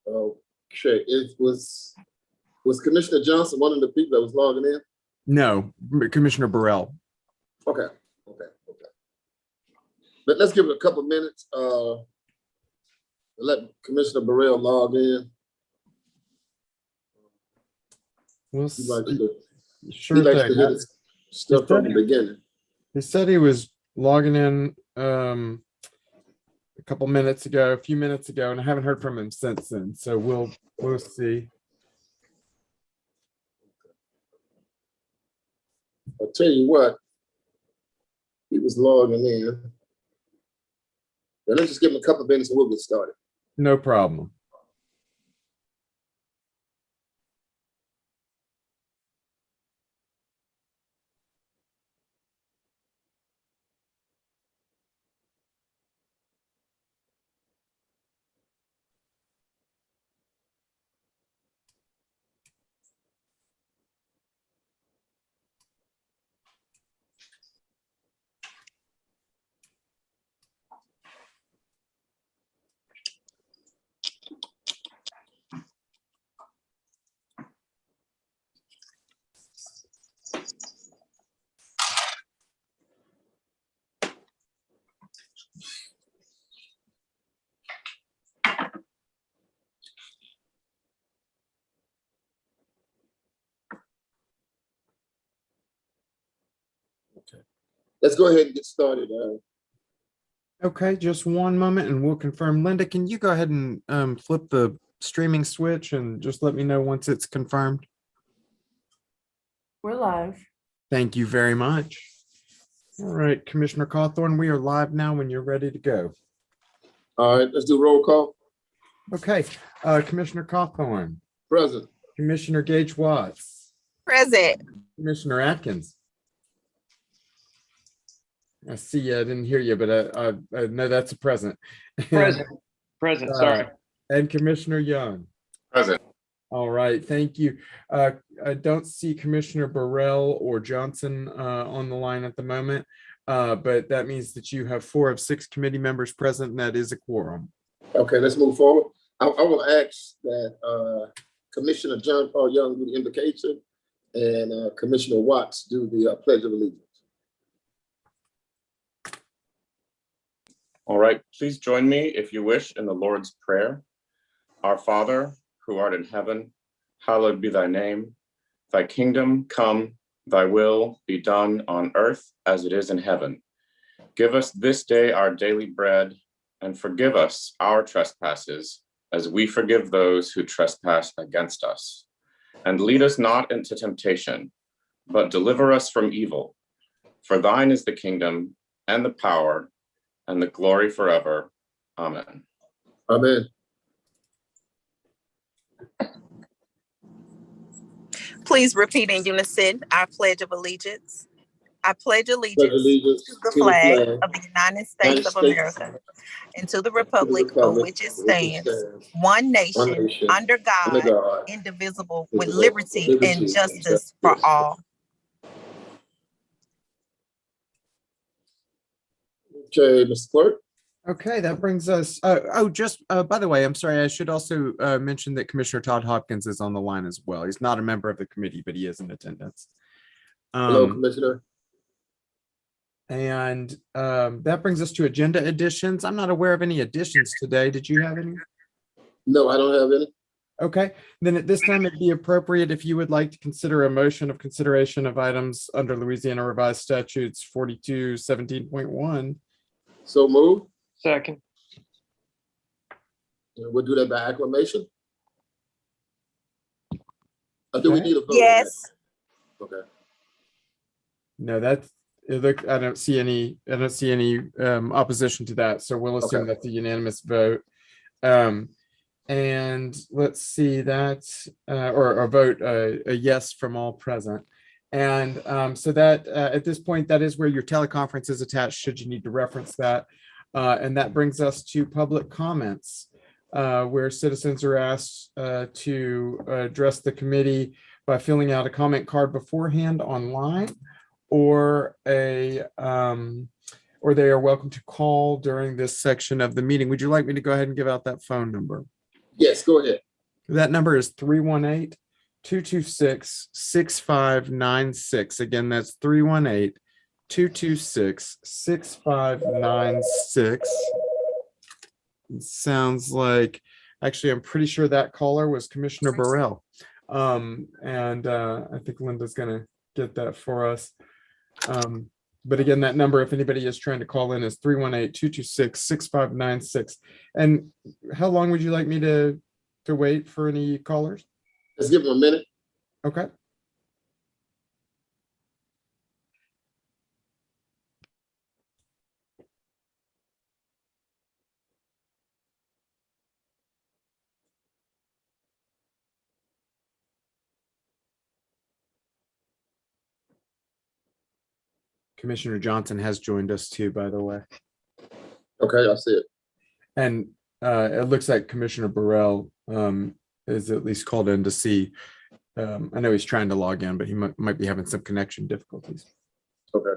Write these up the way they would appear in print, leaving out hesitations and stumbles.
Okay, was Commissioner Johnson one of the people that was logging in? No, Commissioner Burrell. Okay. But let's give it a couple minutes. Let Commissioner Burrell log in. We'll He likes see. to, Sure he likes thing. to hit his stuff from the beginning. He said he was logging in a couple minutes ago, a few minutes ago, and I haven't heard from him since then. So we'll see. I'll tell you what, he was logging in. Now, let's just give him a couple minutes and we'll get started. No problem. Let's go ahead and get started. Okay, just one moment and we'll confirm. Linda, can you go ahead and flip the streaming switch and just let me know once it's confirmed? We're live. Thank you very much. All right, Commissioner Cawthorn, we are live now when you're ready to go. All right, let's do roll call. Okay, Commissioner Cawthorn, Present. Commissioner Gage Watts, Present. Commissioner Atkins. I see you, I didn't hear you, but I know that's a present. Present, sorry. And Commissioner Young. Present. All right, thank you. I don't see Commissioner Burrell or Johnson on the line at the moment, but that means that you have 4 of 6 committee members present, and that is a quorum. Okay, let's move forward. I will ask that Commissioner John Paul Young do the invocation and Commissioner Watts do the Pledge of Allegiance. All right, please join me if you wish in the Lord's Prayer. Our Father, who art in heaven, hallowed be thy name. Thy kingdom come, thy will be done on earth as it is in heaven. Give us this day our daily bread, and forgive us our trespasses as we forgive those who trespass against us. And lead us not into temptation, but deliver us from evil. For thine is the kingdom and the power and the glory forever. Amen. Amen. Please repeat in unison our Pledge of Allegiance. I pledge allegiance Allegiance to the flag of the United States of America and to the republic for which it stands, one nation, under God, indivisible, with liberty and justice for all. Okay, Mr. Clerk. Okay, that brings us, just by the way, I'm sorry, I should also mention that Commissioner Todd Hopkins is on the line as well. He's not a member of the committee, but he is in attendance. Hello, Commissioner. And that brings us to agenda additions. I'm not aware of any additions today. Did you have any? No, I don't have any. Okay, then at this time, it'd be appropriate if you would like to consider a motion of consideration of items under Louisiana Revised Statutes 4217.1. So move. Second. We'll do that by acclamation. Or do we need a vote? Yes. Okay. No, that's, I don't see any opposition to that. So we'll assume that's a unanimous vote. And let's see that, or a vote, a yes from all present. And so that at this point, that is where your teleconference is attached, should you need to reference that. And that brings us to public comments, where citizens are asked to address the committee by filling out a comment card beforehand online, or they are welcome to call during this section of the meeting. Would you like me to go ahead and give out that phone number? Yes, go ahead. That number is 318-226-6596. Again, that's 318-226-6596. It sounds like, actually, I'm pretty sure that caller was Commissioner Burrell. And I think Linda's gonna get that for us. But again, that number, if anybody is trying to call in, is 318-226-6596. And how long would you like me to wait for any callers? Let's give them a minute. Okay. Commissioner Johnson has joined us too, by the way. Okay, I see it. And it looks like Commissioner Burrell is at least called in to see. I know he's trying to log in, but he might be having some connection difficulties. Okay.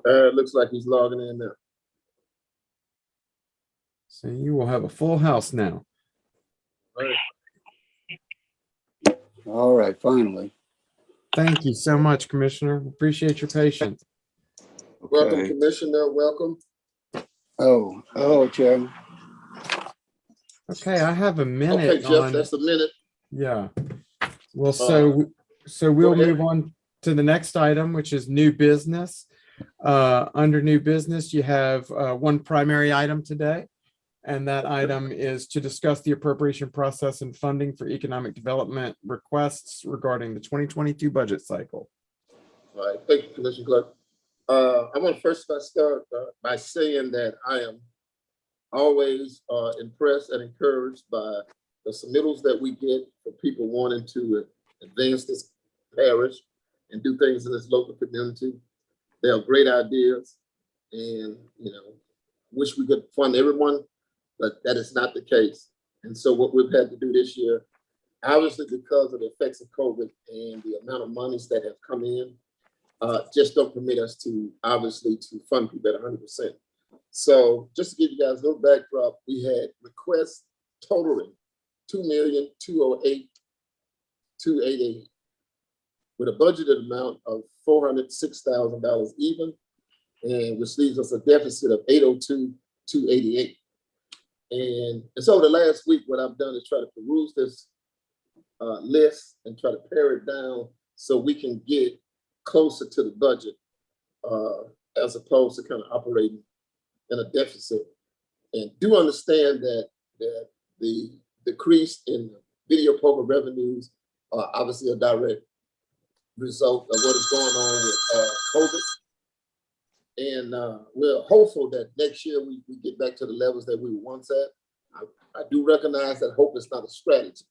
It looks like he's logging in now. So you will have a full house now. All right. All right, finally. Thank you so much, Commissioner. Appreciate your patience. Welcome, Okay. Commissioner. Welcome. Oh, Chairman. Okay, I have a minute. Okay, Jeff, on, that's a minute. yeah. Well, so we'll ahead. move on to the next item, which is new business. Under new business, you have one primary item today, and that item is to discuss the appropriation process and funding for economic development requests regarding the 2022 budget cycle. All right, thank you, Commissioner Clark. I want to first start by saying that I am always impressed and encouraged by the submittals that we get for people wanting to advance this parish and do things in this local community. They have great ideas, and wish we could fund everyone, but that is not the case. And so what we've had to do this year, obviously because of the effects of COVID and the amount of monies that have come in, just don't permit us to fund people at 100%. So just to give you guys a little backdrop, we had requests totaling $2,208,288 with a budgeted amount of $406,000 even, and which leaves us a deficit of $802,288. And so the last week, what I've done is try to peruse this list and try to pare it down so we can get closer to the budget as opposed to kind of operating in a deficit. And do understand that the decrease in video poker revenues are obviously a direct result of what is going on with COVID. And we're hopeful that next year we get back to the levels that we were once at. I do recognize that hope is not a strategy.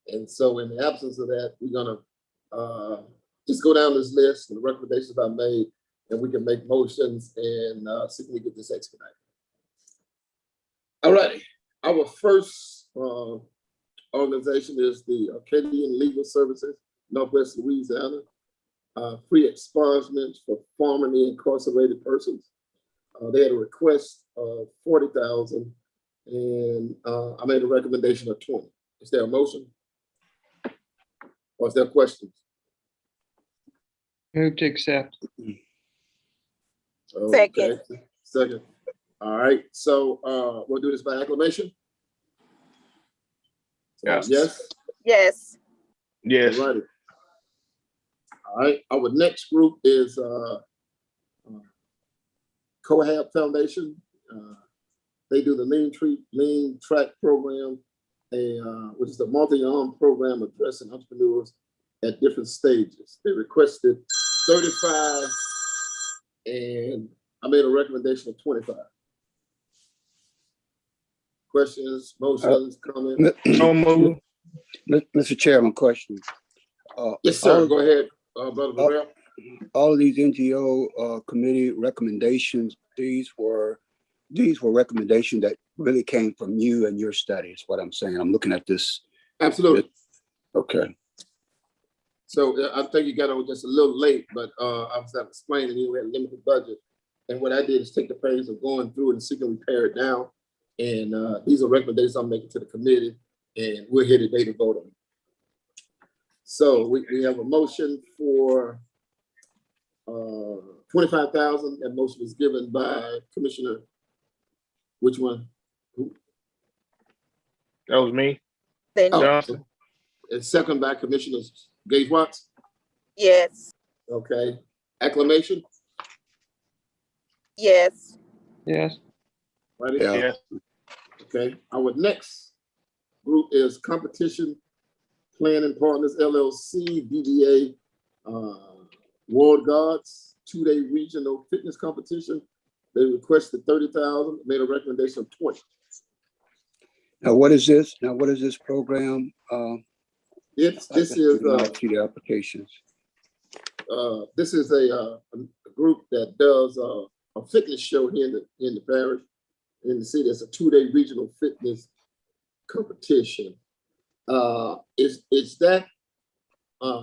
And so in the absence of that, we're gonna just go down this list and the recommendations I made, and we can make motions and see if we get this expedited. All right, our first organization is the Acadian Legal Services, Northwest Louisiana. Free expungements for formerly incarcerated persons. They had a request of $40,000, and I made a recommendation of $20,000. Is there a motion? Or is there questions? Move to accept. Second. Second. All right. So we'll do this by acclamation. Yes. Yes. Yes. Yes. All righty. All right, our next group is Cohab Foundation. They do the Lean Track program, which is a multi-arm program addressing entrepreneurs at different stages. They requested 35, and I made a recommendation of 25. Questions, motions, comments? Mr. Chairman, question. Yes, sir. Go ahead. Brother Burrell. All of these NGO committee recommendations, these were recommendations that really came from you and your studies. What I'm saying, I'm looking at this. Absolutely. Okay. So I think you got on just a little late, but I was explaining you had a limited budget. And what I did is take the pains of going through it and see can we pare it down. And these are recommendations I'm making to the committee, and we're here today to vote on it. So we have a motion for 25,000. That motion was given by Commissioner. Which one? Who? That was me. Oh, Johnson. and second by Commissioner Gage Watts. Yes. Okay. Acclamation. Yes. Yes. Right. Yeah. Yes. Okay. Our next group is Competition Planning Partners LLC, DBA World Guards 2-day regional fitness competition. They requested 30,000, made a recommendation of 20. Now, what is this? Now, what is this program? This is the applications. This is a group that does a fitness show here in the parish, in the city. It's a 2-day regional fitness competition. Is that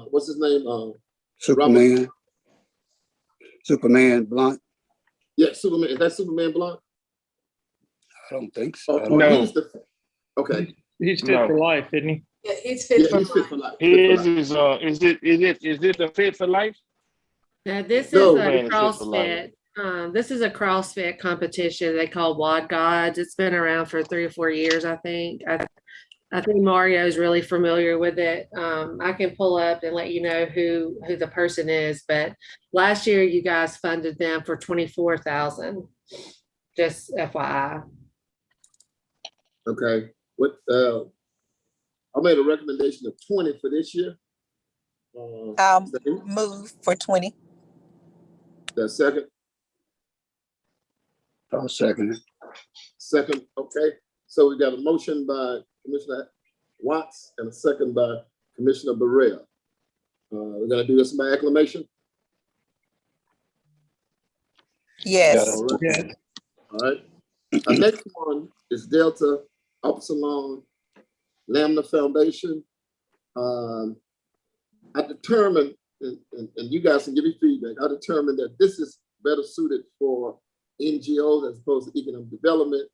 what's his name? Superman. Robert? Superman Blunt. Yeah, Superman. Is that Superman Blunt? I don't think so. Oh, No. he's the, okay. He's fit for life, isn't he? Yeah, he's fit for He's fit life. for life. Is it the fit for life? Now, this No. is a Man, it's fit for life. CrossFit. This is a CrossFit competition they call Wad Gods. It's been around for 3 or 4 years, I think. I think Mario is really familiar with it. I can pull up and let you know who the person is. But last year, you guys funded them for 24,000. Just FYI. Okay. What? I made a recommendation of 20 for this year. Move for 20. The second. I'll second it. Second. Okay. So we got a motion by Commissioner Watts and a second by Commissioner Burrell. We're gonna do this by acclamation. Yes. All right. Yes. All right. Our next one is Delta Upsilon Lambda Foundation. I determined, and you guys can give me feedback, I determined that this is better suited for NGOs as opposed to economic development.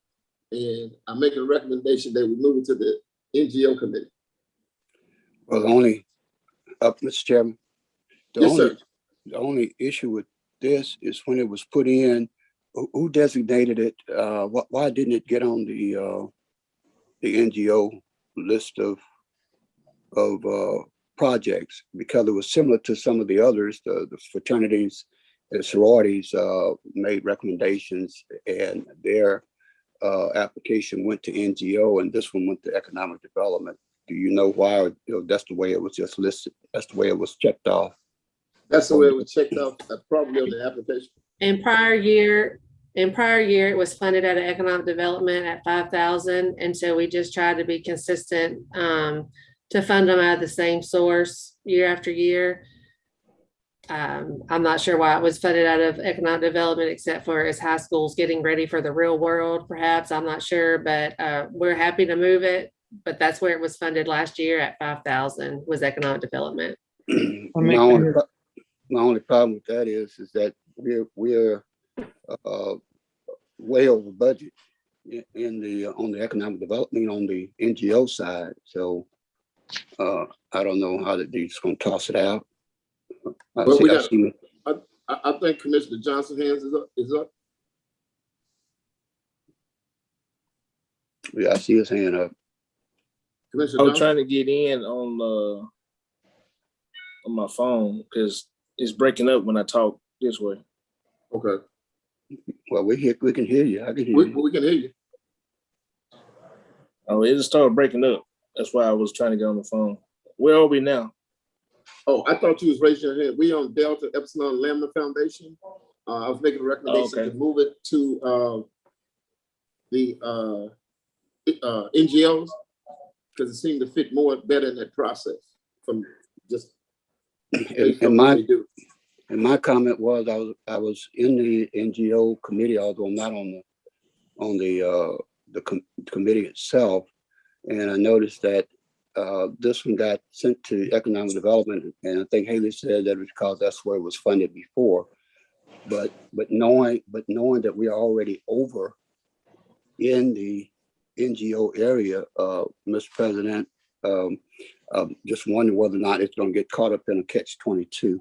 And I'm making a recommendation that we move it to the NGO committee. Well, Mr. Chairman, Yes, sir. the only issue with this is when it was put in, who designated it? Why didn't it get on the NGO list of projects? Because it was similar to some of the others, the fraternities and sororities made recommendations, and their application went to NGO, and this one went to economic development. Do you know why? That's the way it was just listed. That's the way it was checked off. That's the way it was checked off, probably on the application. In prior year, it was funded out of economic development at 5,000. And so we just tried to be consistent to fund them out of the same source year after year. I'm not sure why it was funded out of economic development, except for as high schools getting ready for the real world, perhaps. I'm not sure, but we're happy to move it. But that's where it was funded last year at 5,000 was economic development. My only problem with that is that we're way over budget on the economic development on the NGO side. So I don't know how they're just going to toss it out. I think Commissioner Johnson's hands is up. Yeah, I see his hand up. Commissioner I'm Johnson? trying to get in on my phone because it's breaking up when I talk this way. Okay. Well, we can hear you. I can hear you. We can hear you. Oh, it just started breaking up. That's why I was trying to get on the phone. Where are we now? Oh, I thought you was raising your hand. We on Delta Epsilon Lambda Foundation. I was making a recommendation to move it to the NGOs because it seemed to fit better in that process from just and my comment was I was in the NGO committee, although I'm not on the committee itself, and I noticed that this one got sent to economic development, and I think Haley said that because that's where it was funded before. But knowing that we are already over in the NGO area, Mr. President, just wondering whether or not it's going to get caught up in a catch-22.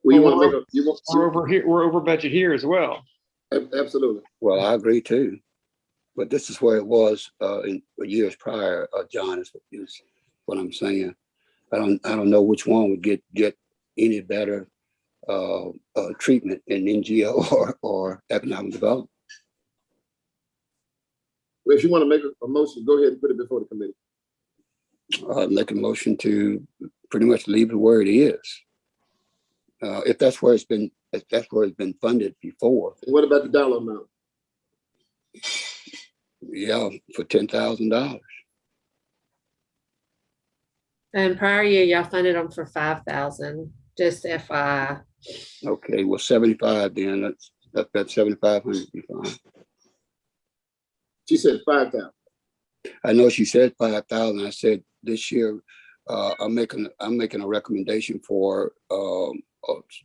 Well, we're over here. We're over budget here as well. Absolutely. Well, I agree too, but this is where it was in years prior. John, is what I'm saying. I don't know which one would get any better treatment in NGO or economic development. Well, if you want to make a motion, go ahead and put it before the committee. Make a motion to pretty much leave it where it is. If that's where it's been funded before. And what about the dollar amount? Yeah, for $10,000. And prior year, y'all funded them for 5,000, just FYI. Okay, well, 75 then. That's 7,500 be fine. She said 5,000. I know she said 5,000. I said this year I'm making a recommendation for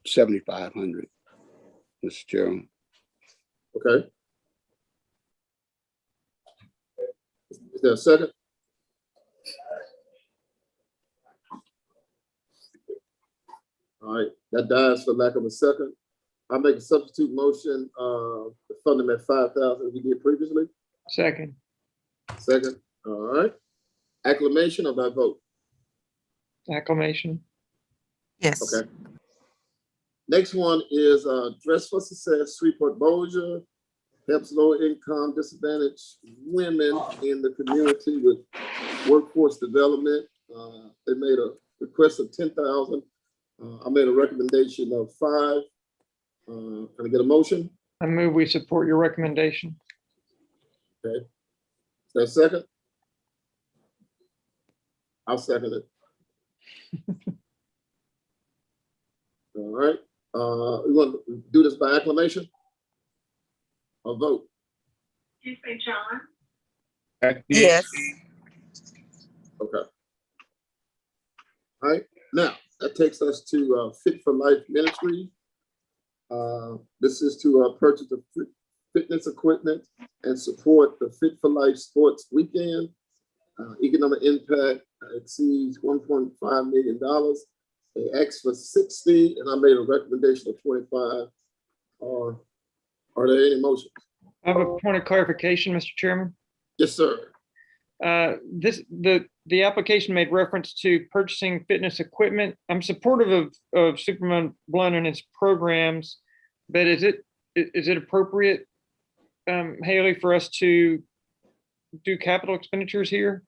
7,500, Mr. Chairman. Okay. Is there a second? All right, that dies for lack of a second. I make a substitute motion to fund them at 5,000 as we did previously. Second. Second. All right. Acclamation or by vote? Acclamation. Yes. Okay. Next one is Dress for Success, Shreveport Bossier, helps lower income disadvantaged women in the community with workforce development. They made a request of 10,000. I made a recommendation of 5. Can I get a motion? I move we support your recommendation. Okay. Is there a second? I'll second it. All right. We want to do this by acclamation or vote? Did you say John? Yes. Okay. All right. Now, that takes us to Fit for Life Ministries. This is to purchase the fitness equipment and support the Fit for Life Sports Weekend. Economic impact exceeds $1.5 million. They asked for 60, and I made a recommendation of 25. Are there any motions? I have a point of clarification, Mr. Chairman. Yes, sir. The application made reference to purchasing fitness equipment. I'm supportive of Superman Blunt and its programs, but is it appropriate, Haley, for us to do capital expenditures here?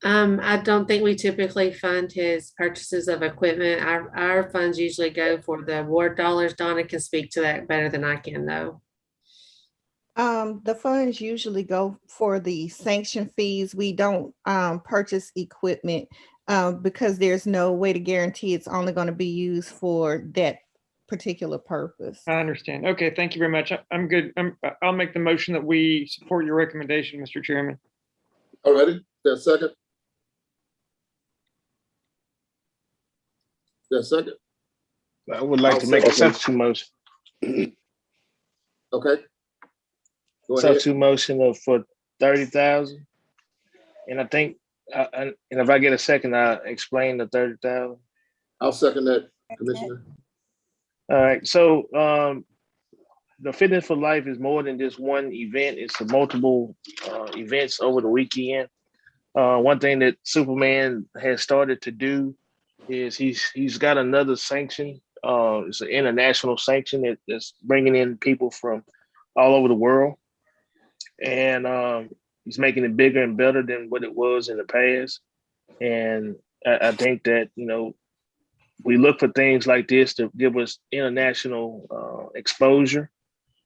I don't think we typically fund his purchases of equipment. Our funds usually go for the award dollars. Donna can speak to that better than I can, though. The funds usually go for the sanction fees. We don't purchase equipment because there's no way to guarantee it's only going to be used for that particular purpose. I understand. Okay, thank you very much. I'm good. I'll make the motion that we support your recommendation, Mr. Chairman. All righty. There's a second. There's a second. I would like to make a substitute motion. Okay. Go ahead. Substitute motion for 30,000. And I think, and if I get a second, I'll explain the 30,000. I'll second that, Commissioner. All right. So the Fitness for Life is more than just one event. It's multiple events over the weekend. One thing that Superman has started to do is he's got another sanction. It's an international sanction that's bringing in people from all over the world. And he's making it bigger and better than what it was in the past. And I think that, we look for things like this to give us international exposure.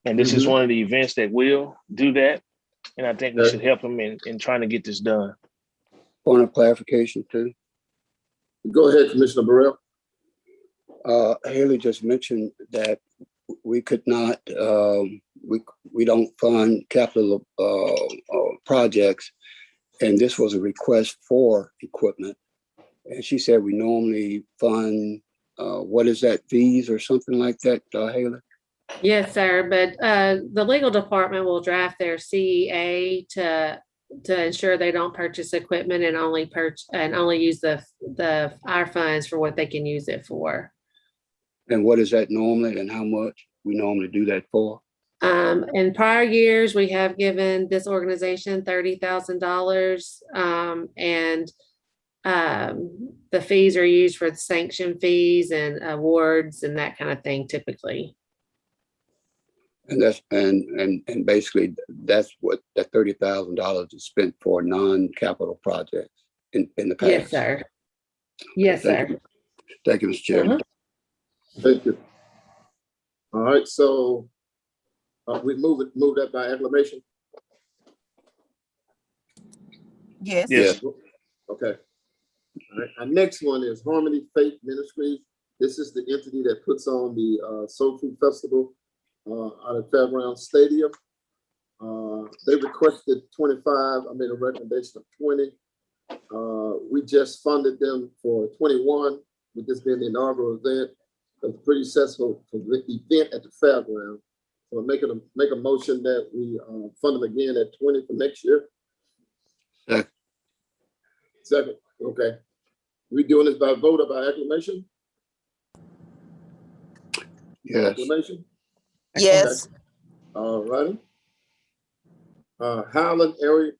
And this is one of the events that will do that. And I think we should help him in trying to get this done. Point of clarification too. Go ahead, Commissioner Burrell. Haley just mentioned that we could not, we don't fund capital projects. And this was a request for equipment. And she said we normally fund, what is that, fees or something like that, Haley? Yes, sir, but the legal department will draft their CEA to ensure they don't purchase equipment and only use the our funds for what they can use it for. And what is that normally and how much we normally do that for? In prior years, we have given this organization $30,000, and the fees are used for the sanction fees and awards and that kind of thing typically. And that's and basically that's what that $30,000 is spent for chanon-capital projects in the past. Yes, sir. Yes, Thank sir. you. Thank you, Mr. Chairman. Thank you. All right, so we move that by acclamation. Yes. Yes. Okay. All right. Our next one is Harmony Faith Ministries. This is the entity that puts on the Soul Food Festival out at Fairgrounds Stadium. They requested 25. I made a recommendation of 20. We just funded them for 21, with this being the inaugural event. It was pretty successful event at the fairground. So I'm make a motion that we fund them again at 20 for next year. Second. Okay. We doing this by vote or by acclamation? Yes. Acclamation? Yes. Okay. All righty. Highland Area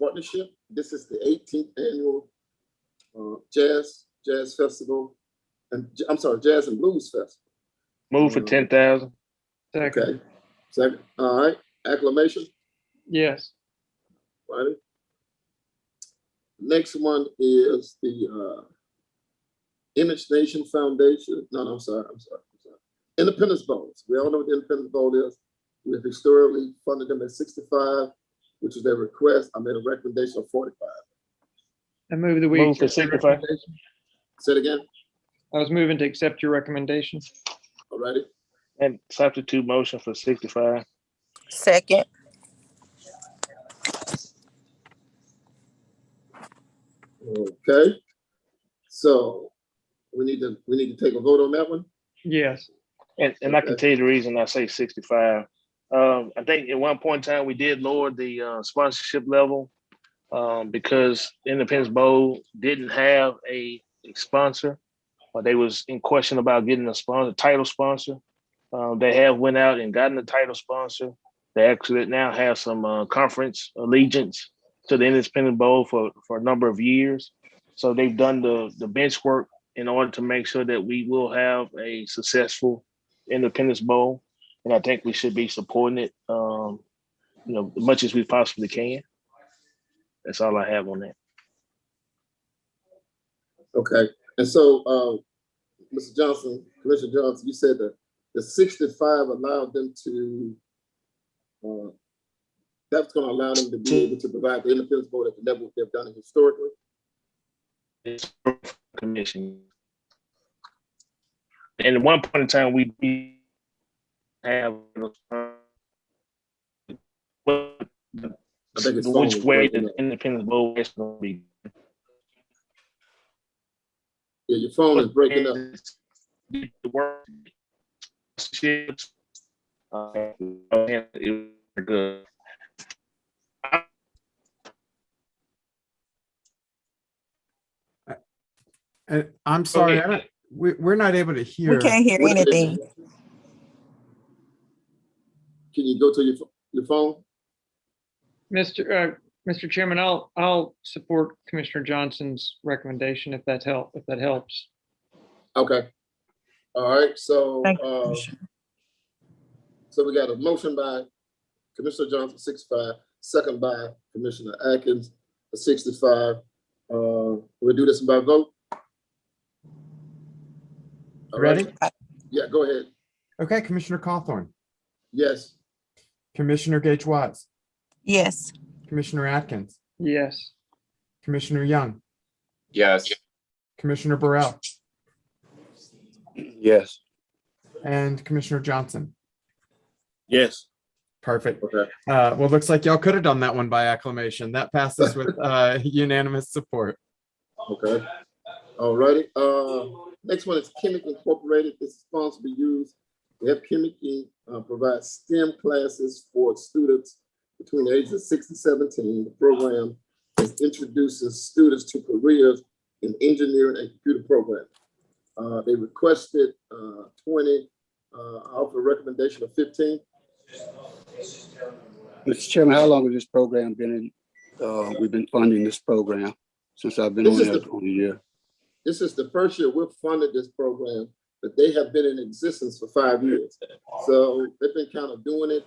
Partnership. This is the 18th annual Jazz Festival, and Jazz and Blues Festival. Move for 10,000. Okay. Second. All right. Acclamation. Yes. Righty. Next one is the Image Nation Foundation. No, I'm sorry. Independence Bowls. We all know what the Independence Bowl is. We have historically funded them at 65, which is their request. I made a recommendation of 45. I move that we Move for accept your 65. recommendation. Say it again. I was moving to accept your recommendation. All righty. And substitute motion for 65. Second. Okay. So we need to take a vote on that one. Yes. And I can tell you the reason I say 65. I think at one point in time we did lower the sponsorship level because Independence Bowl didn't have a sponsor, or they was in question about getting a title sponsor. They have went out and gotten a title sponsor. They actually now have some conference allegiance to the Independence Bowl for a number of years. So they've done the bench work in order to make sure that we will have a successful Independence Bowl. And I think we should be supporting it, as much as we possibly can. That's all I have on that. Okay. And so, Mr. Johnson, Commissioner Johnson, you said that the 65 allowed them to, that's going to allow them to be able to provide the Independence Bowl at the level they've done it historically. It's commission. And at one point in time, we have which way the Independence Bowl is going to be. Yeah, your phone is breaking up. Good. I'm sorry, Okay. we're not able to hear. We can't hear anything. Can you go to your phone? Mr. Chairman, I'll support Commissioner Johnson's recommendation if that helps. Okay. All right. So, Thank you, Commissioner. so we got a motion by Commissioner Johnson, 65, second by Commissioner Atkins, 65. We'll do this by vote. All Ready? right. Yeah, go ahead. Okay, Commissioner Cawthorn, Yes. Commissioner Gage Watts, Yes. Commissioner Atkins, Yes. Commissioner Young, Yes. Commissioner Burrell, Yes. and Commissioner Johnson. Yes. Perfect. Okay. Well, looks like y'all could have done that one by acclamation. That passes with unanimous support. Okay. All righty. Next one is Chemic Incorporated. This is funds to be used. We have Chemic provide STEM classes for students between the ages of 6 and 17. The program introduces students to careers in engineering and computer programming. They requested 20. I offer a recommendation of 15. Mr. Chairman, how long has this program been in? We've been funding this program since I've been on it for a year. This is the first year we've funded this program, but they have been in existence for 5 years. So they've been kind of doing it,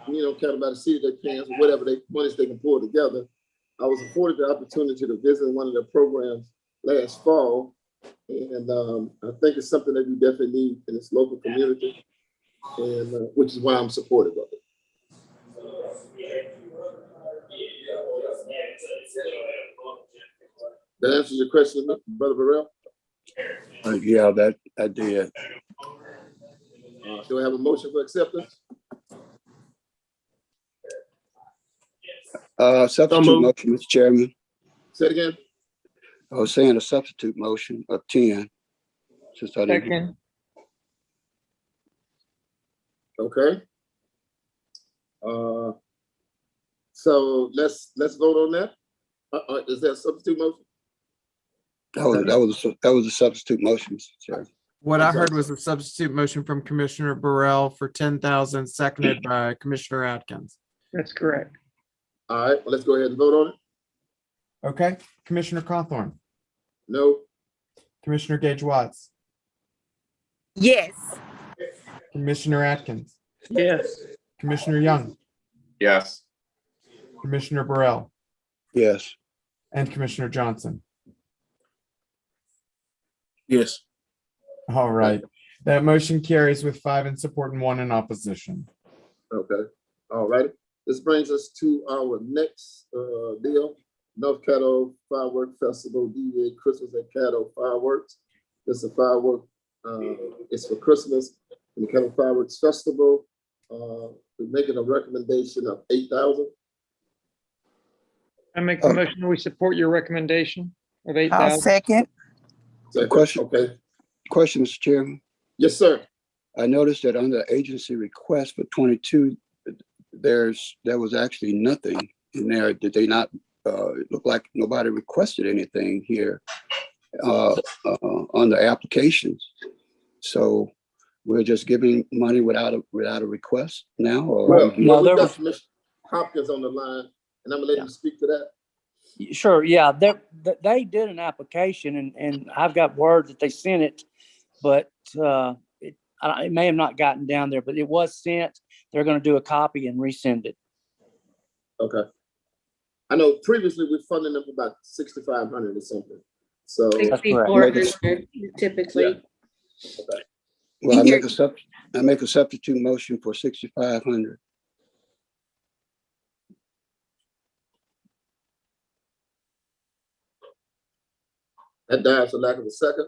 kind of by the seat of their pants or whatever monies they can pull together. I was afforded the opportunity to visit one of their programs last fall. And I think it's something that we definitely need in this local community, and which is why I'm supportive of it. That answers your question, Brother Burrell? Yeah, that I did. Do I have a motion for acceptance? Substitute motion, Mr. Chairman. Say it again. I was saying a substitute motion of 10. Since I didn't. Second. Okay. So let's vote on that. Is that a substitute motion? That was a substitute motion, Mr. Chairman. What I heard was a substitute motion from Commissioner Burrell for 10,000, seconded by Commissioner Atkins. That's correct. All right, well, let's go ahead and vote on it. Okay, Commissioner Cawthorn, No. Commissioner Gage Watts, Yes. Commissioner Atkins, Yes. Commissioner Young, Yes. Commissioner Burrell, Yes. and Commissioner Johnson. Yes. All right, that motion carries with 5 in support and 1 in opposition. Okay. All right. This brings us to our next deal. North Caddo Firework Festival, DEA Christmas at Caddo Fireworks. This is a firework. It's for Christmas in the Caddo Fireworks Festival. We're making a recommendation of 8,000. I make the motion that we support your recommendation of I'll 8,000. second. Question. Okay. Question, Mr. Chairman. Yes, sir. I noticed that under agency request for 22, there was actually nothing in there. Did they not? It looked like nobody requested anything here on the applications. So we're just giving money without a request now. Or Well, No, there we've got was- Commissioner Hopkins on the line, and I'm gonna let him speak to that. Sure, yeah, they did an application and I've got word that they sent it, but it may have not gotten down there, but it was sent. They're going to do a copy and resend it. Okay. I know previously we funded them for about 6,500 or something. So, That's correct. 6,400 typically. okay. well, I make a substitute motion for 6,500. That dies for lack of a second.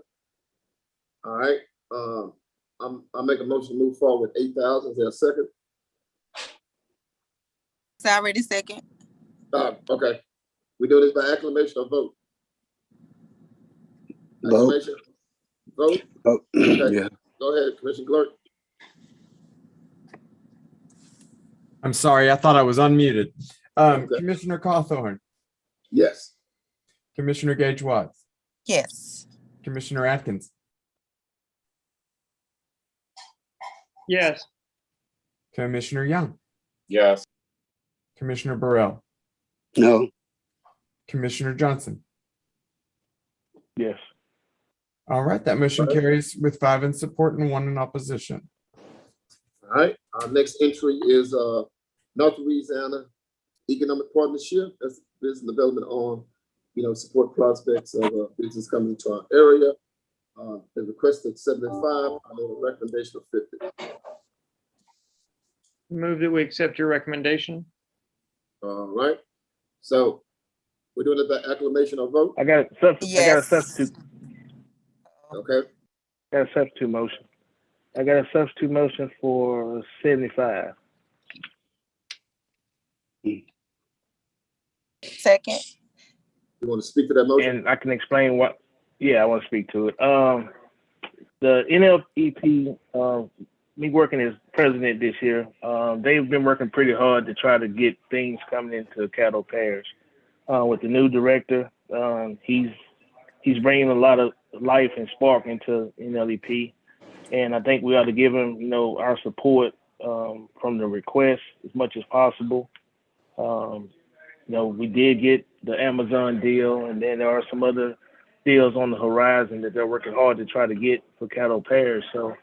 All right. I'll make a motion to move forward with 8,000. Is there a second? It's already second. Okay. We do this by acclamation or vote? Vote. Acclamation? Vote? Oh, Okay. yeah. Go ahead, Commissioner Clerk. I'm sorry, I thought I was unmuted. Okay. Commissioner Cawthorn, Yes. Commissioner Gage Watts, Yes. Commissioner Atkins, Yes. Commissioner Young, Yes. Commissioner Burrell, No. Commissioner Johnson. Yes. All right, that motion carries with 5 in support and 1 in opposition. All right. Our next entry is North Louisiana Economic Partnership. That's business development on, support prospects of business coming into our area. They requested 75. I made a recommendation of 50. Move that we accept your recommendation. All right. So we're doing it by acclamation or vote. I got a Yes. substitute. Okay. Got a substitute motion. I got a substitute motion for 75. Second. You want to speak to that motion? And I can explain what. Yeah, I want to speak to it. The NLEP, me working as president this year, they've been working pretty hard to try to get things coming into Caddo Parish. With the new director, he's bringing a lot of life and spark into NLEP, and I think we ought to give him, our support from the request as much as possible. We did get the Amazon deal, and then there are some other deals on the horizon that they're working hard to try to get for Caddo Parish. So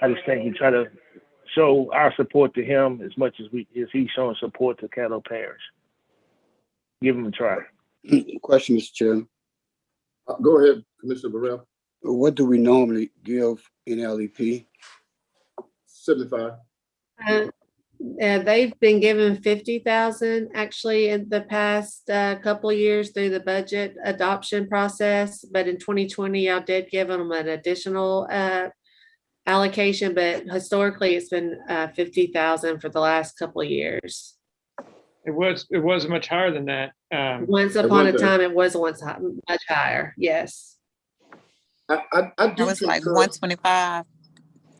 I just think we try to show our support to him as much as he's showing support to Caddo Parish. Give him a try. Question, Mr. Chairman. Go ahead, Commissioner Burrell. What do we normally give in LEP? 75. They've been given 50,000 actually in the past couple of years through the budget adoption process. But in 2020, I did give them an additional allocation. But historically, it's been 50,000 for the last couple of years. It was much higher than that. Once upon a time, it was much higher. Yes. I do. It was like 125.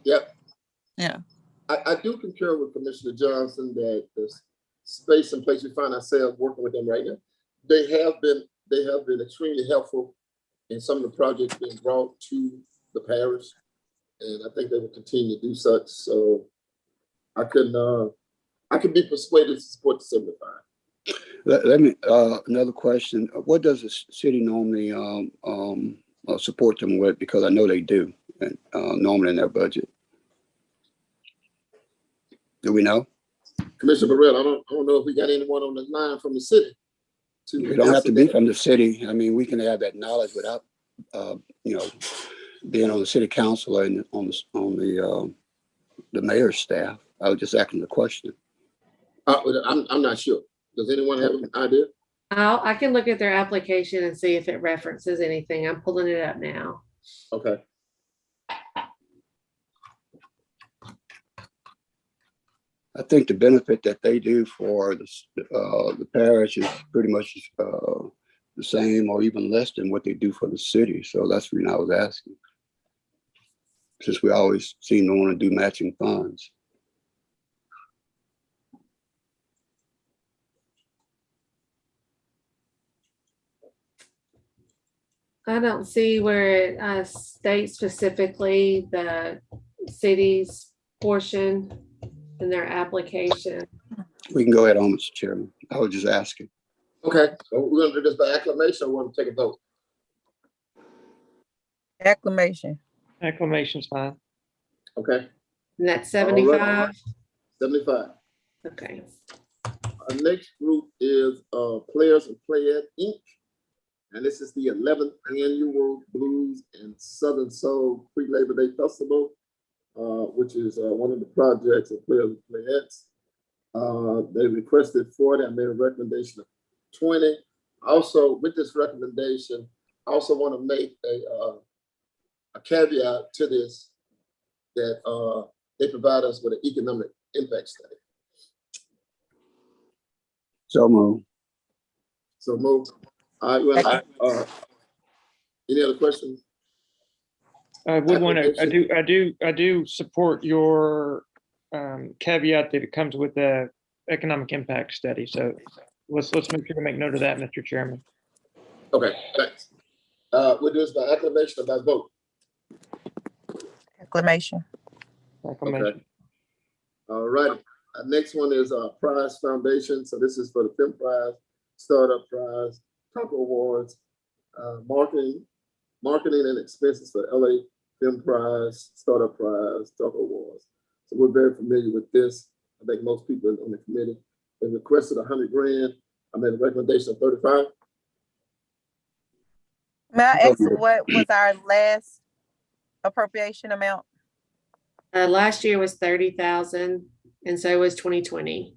Yep. Yeah. I do concur with Commissioner Johnson that the space and place we find ourselves working with them right now, they have been extremely helpful in some of the projects being brought to the parish, and I think they will continue to do such. So I could be persuaded to support the 75. Let me another question. What does the city normally support them with? Because I know they do, and normally in their budget. Do we know? Commissioner Burrell, I don't know if we got anyone on the line from the city. We don't have to be from the city. I mean, we can have that knowledge without, being on the city council and on the mayor's staff. I was just asking the question. I'm not sure. Does anyone have an idea? I can look at their application and see if it references anything. I'm pulling it up now. Okay. I think the benefit that they do for the parish is pretty much the same or even less than what they do for the city. So that's the reason I was asking. Since we always seem to want to do matching funds. I don't see where it states specifically the city's portion in their application. We can go ahead on, Mr. Chairman. I was just asking. Okay, so we're gonna do this by acclamation, or we want to take a vote? Acclamation. Acclamation's fine. Okay. And that's 75. Right. 75. Okay. Our next group is Players and Playette Inc. And this is the 11th annual Blues and Southern Soul Pre-Labor Day Festival, which is one of the projects of Players and Playettes. They requested 40. I made a recommendation of 20. Also, with this recommendation, I also want to make a caveat to this, that they provide us with an economic impact study. So moved. So moved. All right. Well, any other questions? I would want to. I do support your caveat that it comes with the economic impact study. So let's make sure to make note of that, Mr. Chairman. Okay, thanks. We'll do this by acclamation or by vote. Acclamation. Acclamation. Okay. All right. Our next one is Prize Foundation. So this is for the Film Prize, Startup Prize, Taco Awards, marketing and expenses for LA Film Prize, Startup Prize, Taco Awards. So we're very familiar with this. I think most people on the committee. They requested 100 grand. I made a recommendation of 35. May I ask what was our last appropriation amount? Last year was 30,000, and so was 2020.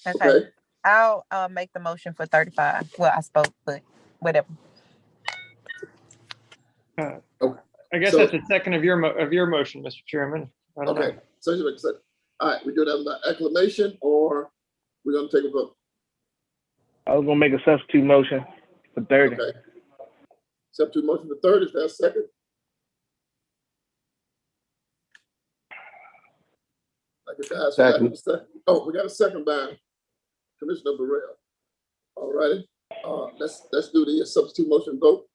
Okay. I'll make the motion for 35. Well, I spoke, but whatever. Okay. I guess that's a second of your motion, Mr. Chairman. I don't know. So all right, we do that by acclamation, or we're gonna take a vote? I was gonna make a substitute motion for 30. Okay. Substitute motion for 30, is there a second? I get to ask you, Second. oh, we got a second by Commissioner Burrell. All righty, let's do the substitute motion vote.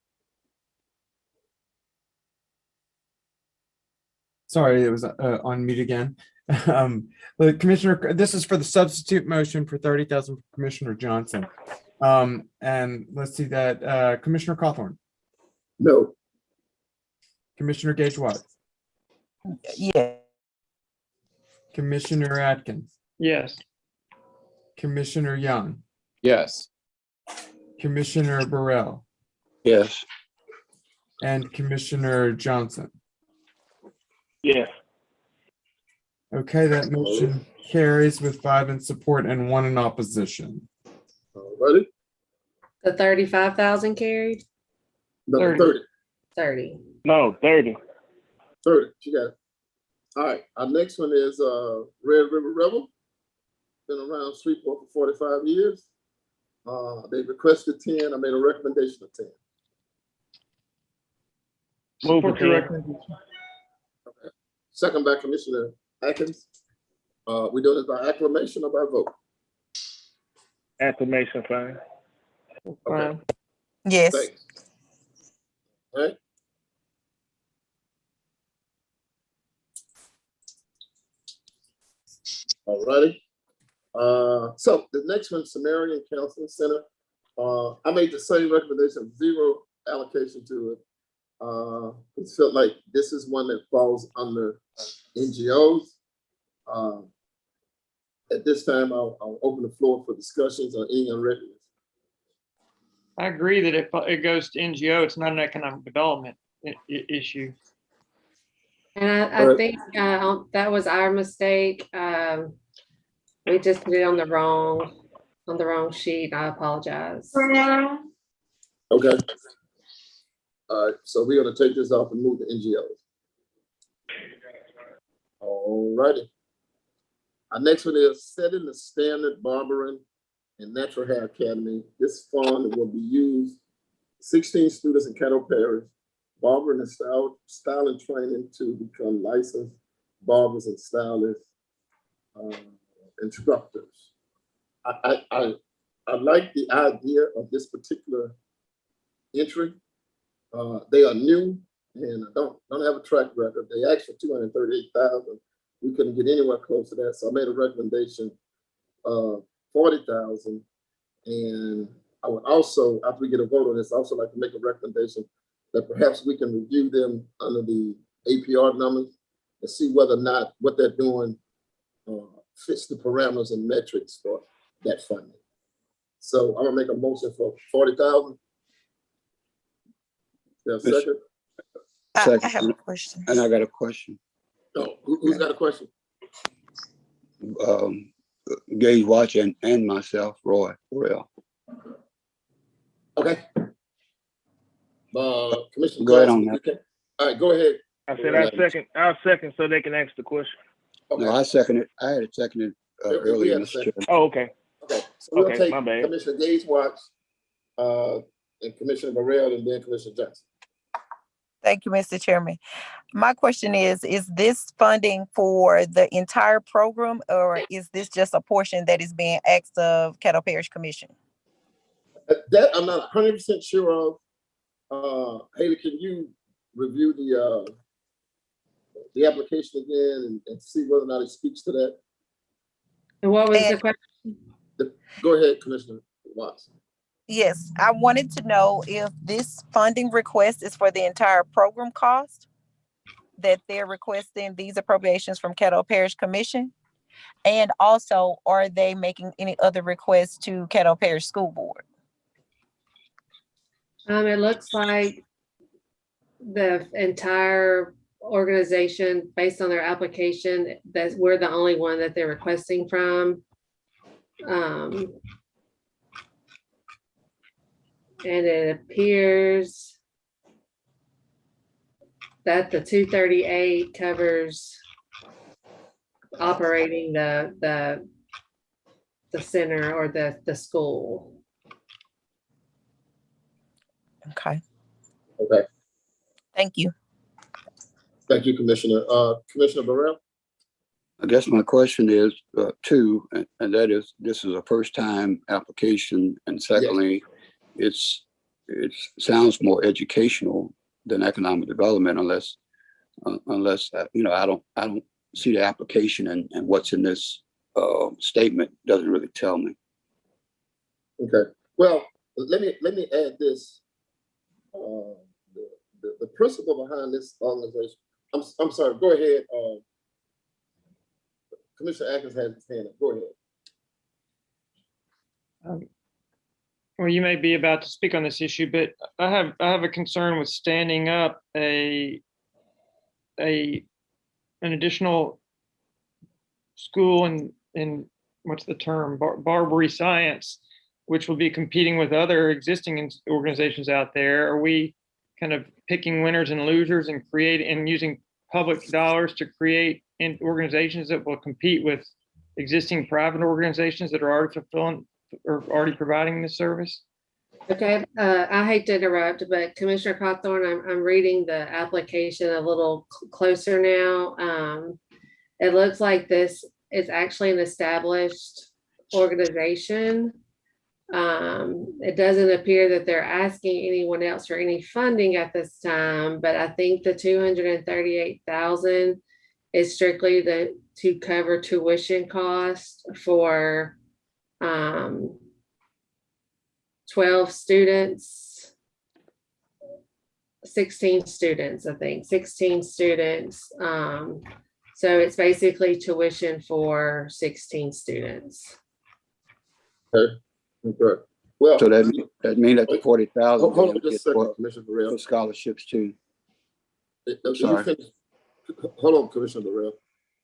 Sorry, it was on mute again. The Commissioner, this is for the substitute motion for 30,000 for Commissioner Johnson. And let's see that, Commissioner Cawthorn, No. Commissioner Gage Watts, Yeah. Commissioner Atkins, Yes. Commissioner Young, Yes. Commissioner Burrell, Yes. and Commissioner Johnson. Yes. Okay, that motion carries with 5 in support and 1 in opposition. All righty, The 35,000 carried, number 30. 30. 30. No, 30. 30, you got it. All right, our next one is Red River Rebel. Been around Shreveport for 45 years. They requested 10, I made a recommendation of 10. Move for Support your 10. recommendation. Second by Commissioner Atkins. We doing this by acclamation or by vote? Acclamation, fine. Okay, Yes. thanks. All right. All righty. So the next one, Sumerian Counseling Center. I made the same recommendation, 0 allocation to it. It felt like this is one that falls under NGOs. At this time, I'll open the floor for discussions on any unread. I agree that if it goes to NGO, it's not an economic development issue. And I think that was our mistake. We just put it on the wrong sheet. I apologize. Okay. All right, so we're gonna take this off and move to NGOs. All righty. Our next one is setting the standard barbering and natural hair academy. This fund will be used 16 students in Caddo Parish, barbering and styling training to become licensed barbers and stylists, instructors. I like the idea of this particular entry. They are new and don't have a track record. They asked for 238,000. We couldn't get anywhere close to that, so I made a recommendation of 40,000. And I would also, after we get a vote on this, also like to make a recommendation that perhaps we can review them under the APR numbers and see whether or not what they're doing fits the parameters and metrics for that funding. So I'm gonna make a motion for 40,000. Is there a second? I have a question. And I got a question. No, who's got a question? Gage Watch and myself, Roy Burrell. Okay. Commissioner Go ahead Johnson, on that. okay. All right, go ahead. I said I'll second so they can ask the question. Okay. No, I second it. I had it seconded We earlier, had a Mr. second. Chairman. Oh, okay. Okay, so we'll Okay, take my bad. Commissioner Gage Watts, and Commissioner Burrell, and then Commissioner Johnson. Thank you, Mr. Chairman. My question is this funding for the entire program, or is this just a portion that is being asked of Caddo Parish Commission? That I'm not 100% sure of. Haley, can you review the application again and see whether or not it speaks to that? And what was the question? Go ahead, Commissioner Watts. Yes, I wanted to know if this funding request is for the entire program cost that they're requesting these appropriations from Caddo Parish Commission. And also, are they making any other requests to Caddo Parish School Board? It looks like the entire organization, based on their application, that we're the only one that they're requesting from. And it appears that the 238 covers operating the center or the school. Okay, Okay, thank you. thank you, Commissioner. Commissioner Burrell? I guess my question is two, and that is, this is a first time application, and secondly, it sounds more educational than economic development, unless you know, I don't see the application, and what's in this statement doesn't really tell me. Okay, well, let me add this. The principle behind this organization, I'm sorry, go ahead. Commissioner Atkins has his hand up. Go ahead. Well, you may be about to speak on this issue, but I have a concern with standing up an additional school in what's the term, Barbary science, which will be competing with other existing organizations out there. Are we kind of picking winners and losers and using public dollars to create organizations that will compete with existing private organizations that are already fulfilling or already providing this service? Okay, I hate to interrupt, but Commissioner Cawthorn, I'm reading the application a little closer now. It looks like this is actually an established organization. It doesn't appear that they're asking anyone else for any funding at this time, but I think the 238,000 is strictly to cover tuition costs for 12 students, 16 students, I think, 16 students. So it's basically tuition for 16 students. Okay. Okay. Well, So that means that the 40,000 hold on just a second, Commissioner Burrell. for scholarships too. Sorry. Hold on, Commissioner Burrell.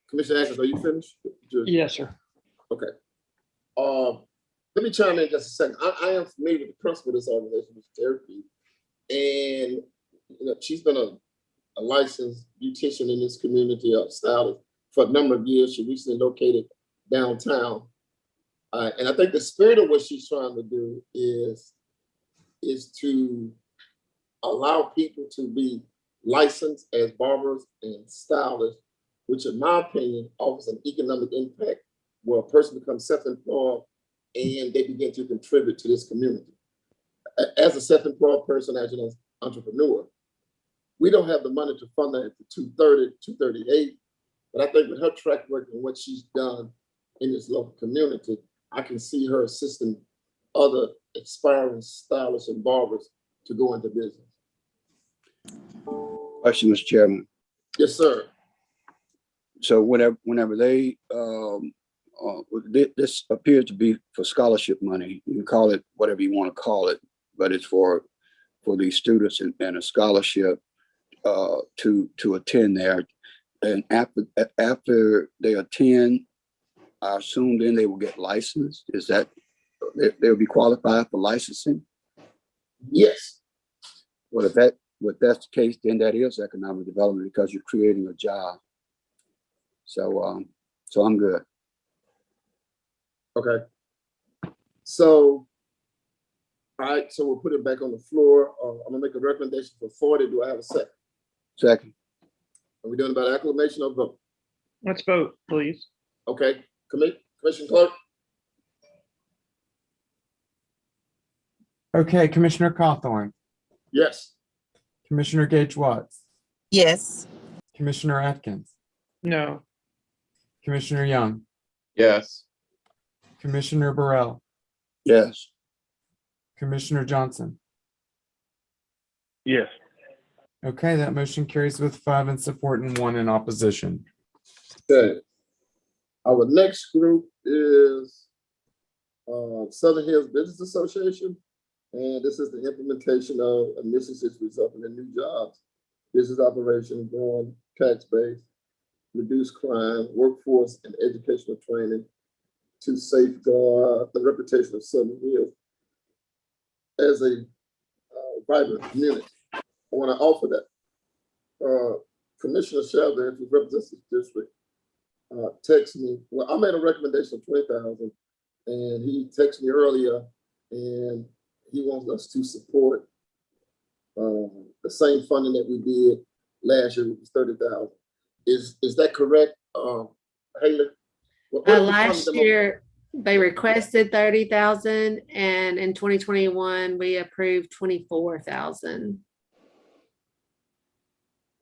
Commissioner Atkins, are you finished? Yes, sir. Okay. Let me chime in just a second. I am familiar with the principal of this organization, Ms. Therapy, and she's been a licensed beautician in this community of stylist for a number of years. She recently located downtown. And I think the spirit of what she's trying to do is to allow people to be licensed as barbers and stylists, which in my opinion offers an economic impact where a person becomes self-employed and they begin to contribute to this community. As a self-employed person, as an entrepreneur, we don't have the money to fund that at 230, 238, but I think with her track record and what she's done in this local community, I can see her assisting other aspiring stylists and barbers to go into business. Question, Mr. Chairman. Yes, sir. So whenever they, this appears to be for scholarship money. You can call it whatever you want to call it, but it's for these students and a scholarship to attend there. And after they attend, I assume then they will get licensed. Is that they'll be qualified for licensing? Yes. Well, if that's the case, then that is economic development because you're creating a job. So I'm good. Okay. So, all right. So we'll put it back on the floor. I'm gonna make a recommendation for 40. Do I have a second? Second. Are we doing about acclamation or vote? Let's vote, please. Okay. Commissioner Clerk. Okay, Commissioner Cawthorn, Yes. Commissioner Gage Watts, Yes. Commissioner Atkins, No. Commissioner Young, Yes. Commissioner Burrell, Yes. Commissioner Johnson. Yes. Okay, that motion carries with 5 in support and 1 in opposition. Okay. Our next group is Southern Hills Business Association. And this is the implementation of initiatives resulting in new jobs, business operations, growing tax base, reduce crime, workforce, and educational training to safeguard the reputation of Southern Hills as a vibrant community. I want to offer that. Commissioner Chavez, who represents the district, texted me. Well, I made a recommendation of 20,000, and he texted me earlier, and he wants us to support the same funding that we did last year, which was 30,000. Is that correct, Haley? Last year, they requested 30,000, and in 2021, we approved 24,000.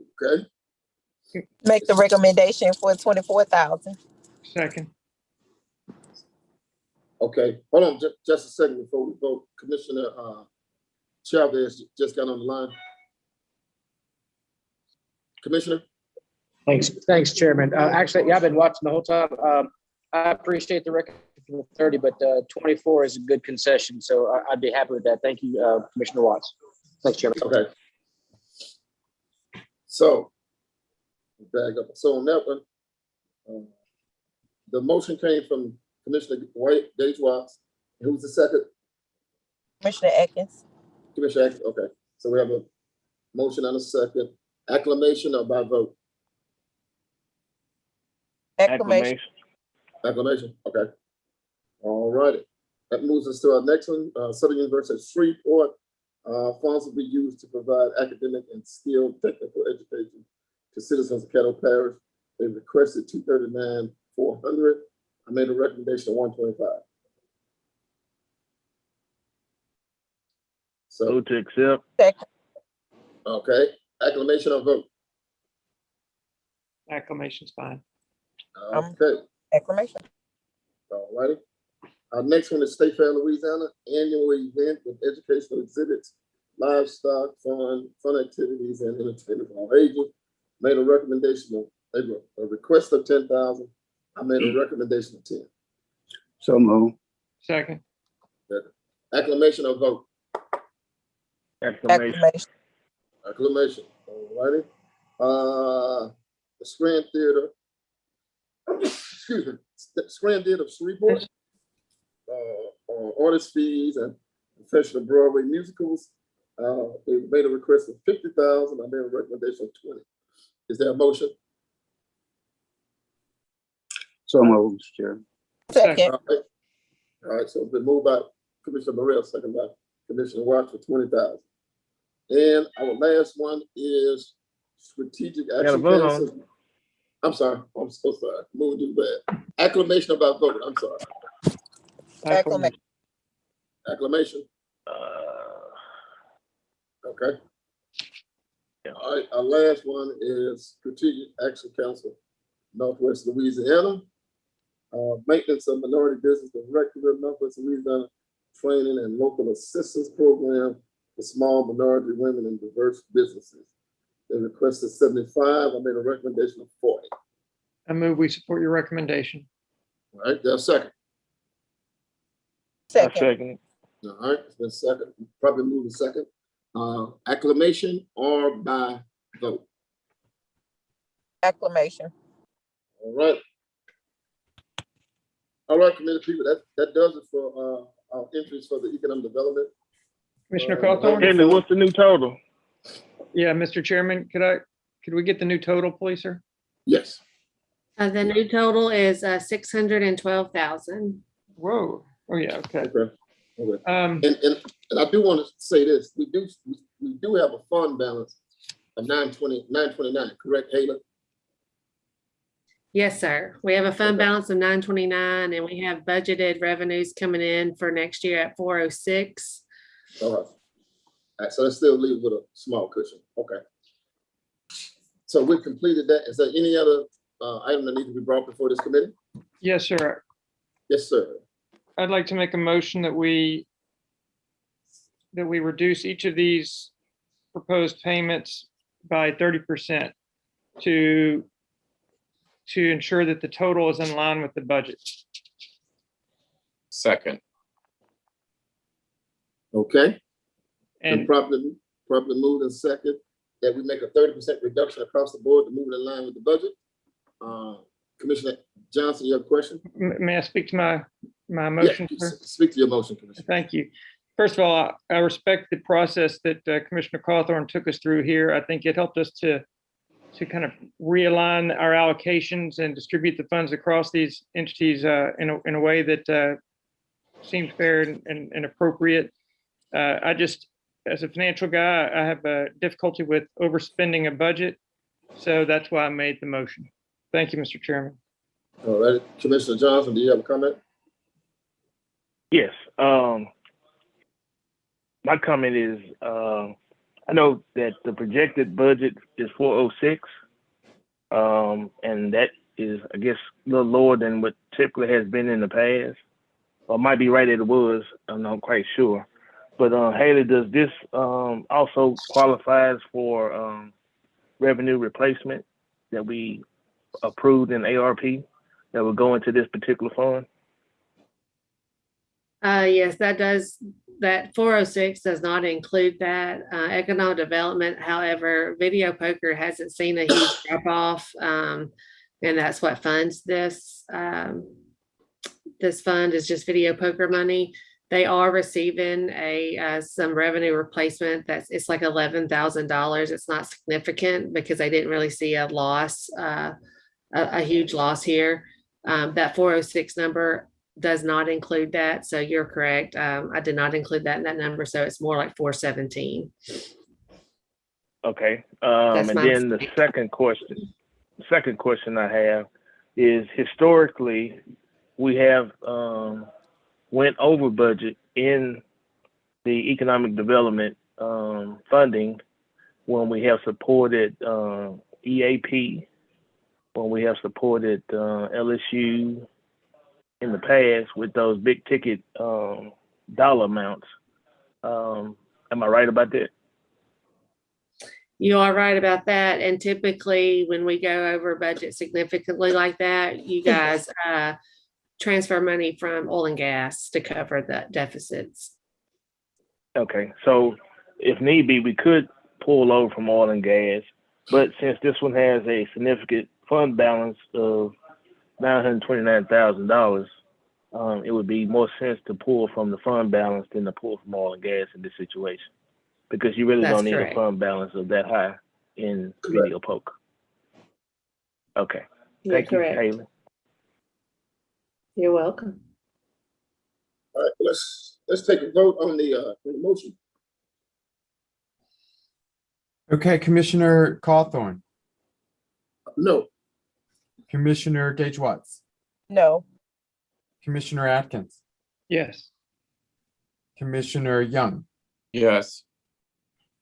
Okay. Make the recommendation for 24,000. Second. Okay, hold on just a second before we go. Commissioner Chavez just got on the line. Commissioner? Thanks, Chairman. Actually, yeah, I've been watching the whole time. I appreciate the record for the 30, but 24 is a good concession, so I'd be happy with that. Thank you, Commissioner Watts. Thanks, Chairman. Okay. So, back up. So on that one, the motion came from Commissioner Gage Watts. Who's the second? Commissioner Atkins. Commissioner Atkins. Okay. So we have a motion and a second. Acclamation or by vote? Acclamation. Acclamation. Okay. All righty. That moves us to our next one. Southern University of Shreveport. Funds will be used to provide academic and skilled technical education to citizens of Caddo Parish. They requested $239,400. I made a recommendation of $125. So Vote to accept. Second. Okay. Acclamation or vote? Acclamation's fine. Okay. Acclamation. All righty. Our next one is State Fair Louisiana, annual event with educational exhibits, livestock, fun activities, and entertainment for all ages. Made a recommendation of a request of 10,000. I made a recommendation of 10. So move. Second. Acclamation or vote? Acclamation. Acclamation. All righty. The Scranton Theater. Excuse me. The Scranton Theater of Shreveport. Artist fees and professional Broadway musicals. They made a request of 50,000. I made a recommendation of 20. Is there a motion? So move, Mr. Chair. Second. All right, so it's been moved by Commissioner Morrell, second by Commissioner Watts for 20,000. And our last one is Strategic Action Council. I'm sorry, I'm so sorry. Moving too bad. Acclamation about voting. I'm sorry. Acclamation. Acclamation. Okay. All right, our last one is Strategic Action Council, Northwest Louisiana. Maintenance of Minority Business Director of Northwest Louisiana, Training and Local Assistance Program for Small Minority Women and Diverse Businesses. They requested 75. I made a recommendation of 40. I move we support your recommendation. All right, there's a second. Second. All right, it's been second. Probably move a second. Acclamation or by vote? Acclamation. All right. All right, committee people, that does it for our entries for the economic development. Commissioner Cawthorn? Haley, what's the new total? Yeah, Mr. Chairman, could we get the new total, please, sir? Yes. The new total is 612,000. Whoa. Oh, yeah, okay. Okay. And I do want to say this. We do have a fund balance of 929, correct, Haley? Yes, sir. We have a fund balance of 929, and we have budgeted revenues coming in for next year at 406. All right, so let's still leave with a small cushion. Okay. So we've completed that. Is there any other item that needs to be brought before this committee? Yes, sir. Yes, sir. I'd like to make a motion that we reduce each of these proposed payments by 30% to ensure that the total is in line with the budget. Second. Okay. And probably moved in second that we make a 30% reduction across the board to move it in line with the budget. Commissioner Johnson, you have a question? may I speak to my motion, Yeah, sir? speak to your motion, Commissioner. Thank you. First of all, I respect the process that Commissioner Cawthorn took us through here. I think it helped us to kind of realign our allocations and distribute the funds across these entities in a way that seemed fair and appropriate. I just as a financial guy, I have a difficulty with overspending a budget. So that's why I made the motion. Thank you, Mr. Chairman. All right, Commissioner Johnson, do you have a comment? Yes. My comment is, I know that the projected budget is 406, and that is, I guess, a little lower than what typically has been in the past, or might be right as it was. I'm not quite sure. But Haley, does this also qualifies for revenue replacement that we approved in ARP that will go into this particular fund? Yes, that does. That 406 does not include that. Economic development, however, video poker hasn't seen a huge drop off, and that's what funds this. This fund is just video poker money. They are receiving some revenue replacement. It's like $11,000. It's not significant because they didn't really see a loss, a huge loss here. That 406 number does not include that. So you're correct. I did not include that in that number. So it's more like 417. Okay. And then the second question I have is, historically, we have went over budget in the economic development funding when we have supported EAP, when we have supported LSU in the past with those big ticket dollar amounts. Am I right about that? You are right about that. And typically when we go over budget significantly like that, you guys transfer money from oil and gas to cover the deficits. Okay, so if need be, we could pull over from oil and gas, but since this one has a significant fund balance of $929,000, it would be more sense to pull from the fund balance than to pull from oil and gas in this situation, because you really don't need a fund balance of that high in video poker. Okay, thank you, Haley. You're welcome. All right, let's take a vote on the motion. Okay, Commissioner Cawthorn. No. Commissioner Gage-Watts. No. Commissioner Atkins. Yes. Commissioner Young. Yes.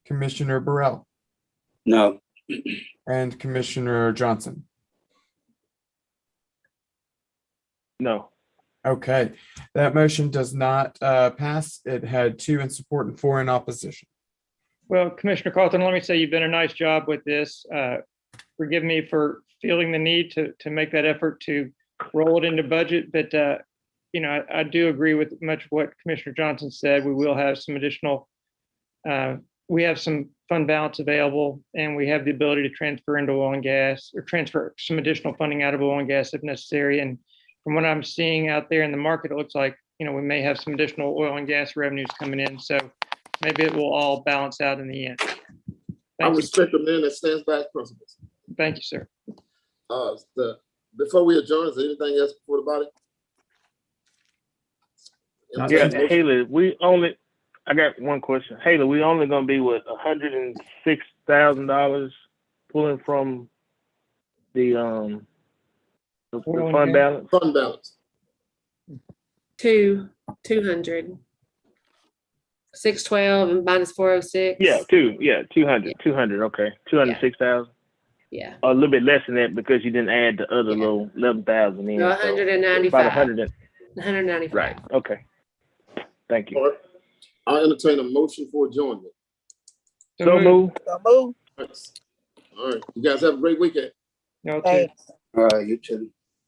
Commissioner Burrell. No. And Commissioner Johnson. No. Okay, that motion does not pass. It had 2 in support and 4 in opposition. Well, Commissioner Cawthorn, let me say you've done a nice job with this. Forgive me for feeling the need to make that effort to roll it into budget, but I do agree with much of what Commissioner Johnson said. We will have some additional, we have some fund balance available, and we have the ability to transfer into oil and gas, or transfer some additional funding out of oil and gas if necessary. And from what I'm seeing out there in the market, it looks like, we may have some additional oil and gas revenues coming in. So maybe it will all balance out in the end. I respect the man that stands by his principles. Thank you, sir. Before we adjourn, is there anything else before the body? Yeah, Haley, I got one question. Haley, we only gonna be with $106,000 pulling from the fund balance? Fund balance. 200. 612 and minus 406. Yeah, 200. Okay, 206,000. Yeah. A little bit less than that because you didn't add the other little 11,000 in. No, 195. About 195. Right. Okay. Thank you. All right. I'll entertain a motion for adjournment. So move. All right. You guys have a great weekend. Okay. All right, you too.